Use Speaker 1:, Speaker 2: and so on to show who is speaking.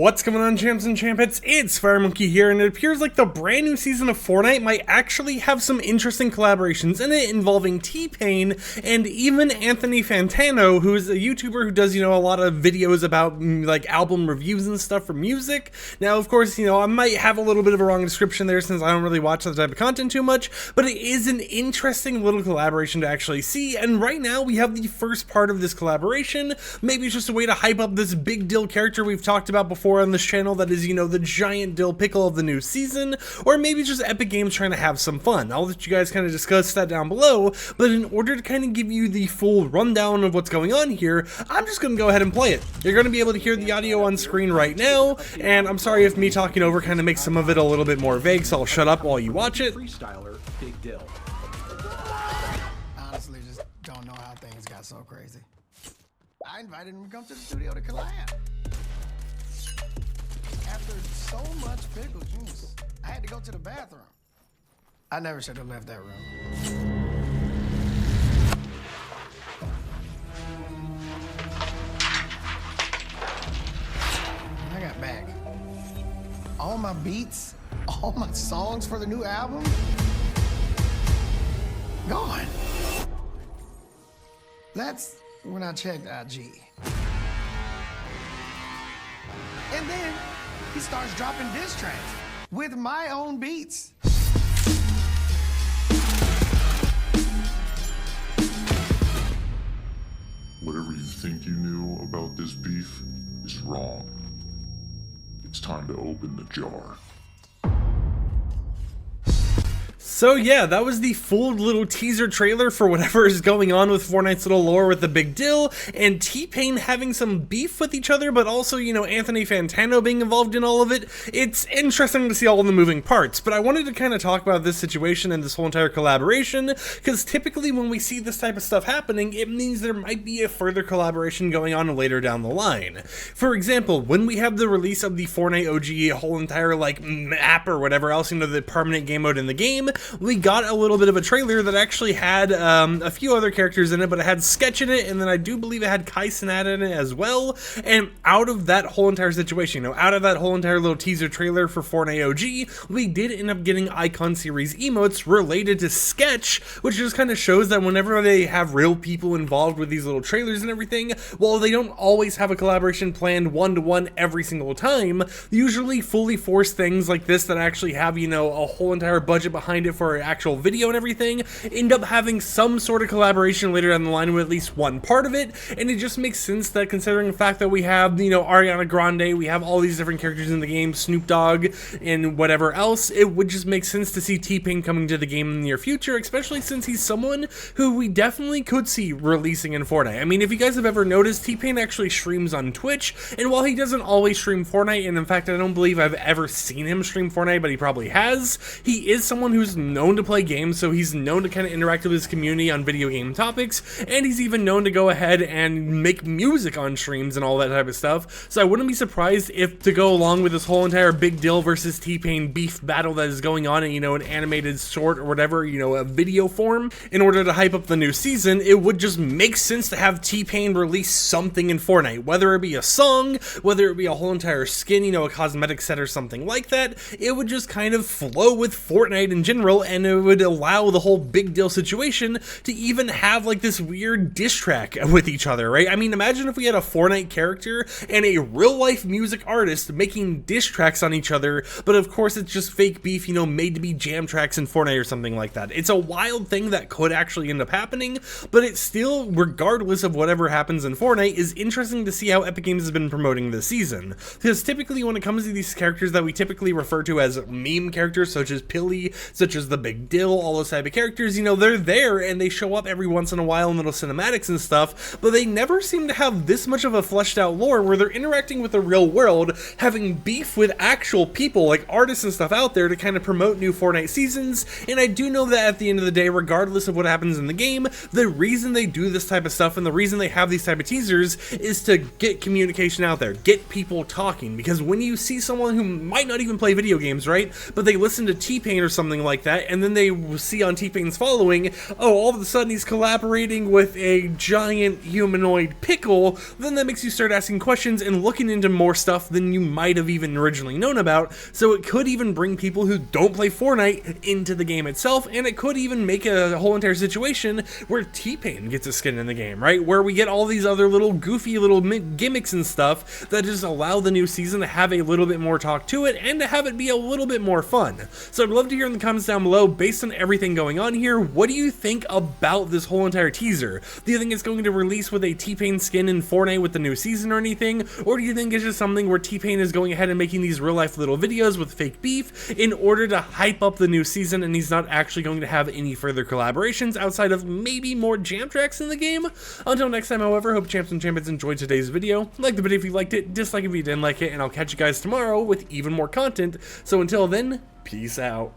Speaker 1: What's going on, champs and champets? It's FireMonkey here, and it appears like the brand new season of Fortnite might actually have some interesting collaborations in it involving T-Pain and even Anthony Fantano, who is a YouTuber who does, a lot of videos about like album reviews and stuff for music. Now, of course, I might have a little bit of a wrong description there since I don't really watch that type of content too much, but it is an interesting little collaboration to actually see, and right now we have the first part of this collaboration. Maybe it's just a way to hype up this big Dill character we've talked about before on this channel that is, the giant Dill pickle of the new season, or maybe just Epic Games trying to have some fun. I'll let you guys kind of discuss that down below, but in order to kind of give you the full rundown of what's going on here, I'm just going to go aahead and play it. You're going to be able to hear the audio on screen right now, and I'm sorry if me talking over kind of makes some of it a little bit more vague, so I'll shut up while you watch it.
Speaker 2: Freestyler, Big Dill.
Speaker 3: Honestly, just don't know how things got so crazy. I invited him to come to the studio to collab. After so much pickle juice, I had to go to the bathroom. I never should have left that room. When I got back, all my beats, all my songs for the new album, gone. That's when I checked IG. And then he starts dropping diss tracks with my own beats.
Speaker 4: Whatever you think you knew about this beef is wrong. It's time to open the jar.
Speaker 1: So yeah, that was the full little teaser trailer for whatever is going on with Fortnite's little lore with the big Dill, and T-Pain having some beef with each other, but also, Anthony Fantano being involved in all of it. It's interesting to see all the moving parts, but I wanted to kind of talk about this situation and this whole entire collaboration, because typically when we see this type of stuff happening, it means there might be a further collaboration going on later down the line. For example, when we have the release of the Fortnite OG, whole entire, map or whatever else, the permanent game mode in the game, we got a little bit of a trailer that actually had a few other characters in it, but it had Sketch in it, and then I do believe it had Kai Cenat in it as well. And out of that whole entire situation, out of that whole entire little teaser trailer for Fortnite OG, we did end up getting Icon Series emotes related to Sketch, which just kind of shows that whenever they have real people involved with these little trailers and everything, while they don't always have a collaboration planned one-to-one every single time, usually fully forced things like this that actually have, a whole entire budget behind it for actual video and everything, end up having some sort of collaboration later down the line with at least one part of it. And it just makes sense that, considering the fact that we have, Ariana Grande, we have all these different characters in the game, Snoop Dogg, and whatever else, it would just make sense to see T-Pain coming to the game in the near future, especially since he's someone who we definitely could see releasing in Fortnite. I mean, if you guys have ever noticed, T-Pain actually streams on Twitch, and while he doesn't always stream Fortnite, and in fact I don't believe I've ever seen him stream Fortnite, but he probably has, he is someone who's known to play games, so he's known to kind of interact with his community on video game topics, and he's even known to go ahead and make music on streams and all that type of stuff. So I wouldn't be surprised if, to go along with this whole entire Big Dill versus T-Pain beef battle that is going on in, an animated short or whatever, a video form, in order to hype up the new season, it would just make sense to have T-Pain release something in Fortnite, whether it be a song, whether it be a whole entire skin, a cosmetic set or something like that. It would just kind of flow with Fortnite in general, and it would allow the whole Big Dill situation to even have this weird diss track with each other, right? I mean, imagine if we had a Fortnite character and a real life music artist making diss tracks on each other, but of course it's just fake beef, made to be jam tracks in Fortnite or something like that. It's a wild thing that could actually end up happening, but it's still, regardless of whatever happens in Fortnite, is interesting to see how Epic Games has been promoting this season. Because typically when it comes to these characters that we typically refer to as meme characters, such as Pilly, such as the Big Dill, all those type of characters, they're there and they show up every once in a while in little cinematics and stuff, but they never seem to have this much of a fleshed out lore where they're interacting with the real world, having beef with actual people like artists and stuff out there to kind of promote new Fortnite seasons. And I do know that at the end of the day, regardless of what happens in the game, the reason they do this type of stuff and the reason they have these type of teasers is to get communication out there, get people talking, because when you see someone who might not even play video games, right, but they listen to T-Pain or something like like that, and then they see on T-Pain's following, oh, all of a sudden he's collaborating with a giant humanoid pickle, then that makes you start asking questions and looking into more stuff than you might have even originally known about, so it could even bring people who don't play Fortnite into the game itself, and it could even make a whole entire situation where T-Pain gets a skin in the game, right? Where we get all these other little goofy little gimmicks and stuff that just allow the new season to have a little bit more talk to it and to have it be a little bit more fun. So I'd love to hear in the comments down below, based on everything going on here, what do you think about this whole entire teaser? Do you think it's going to release with a T-Pain skin in Fortnite with the new season or anything? Or do you think it's just something where T-Pain is going ahead and making these real life little videos with fake beef in order to hype up the new season, and he's not actually going to have any further collaborations outside of maybe more jam tracks in the game? Until next time, however, hope champs and champions enjoyed today's video. Like the video if you liked it, dislike if you didn't like it, and I'll catch you guys tomorrow with even more content. So until then, peace out.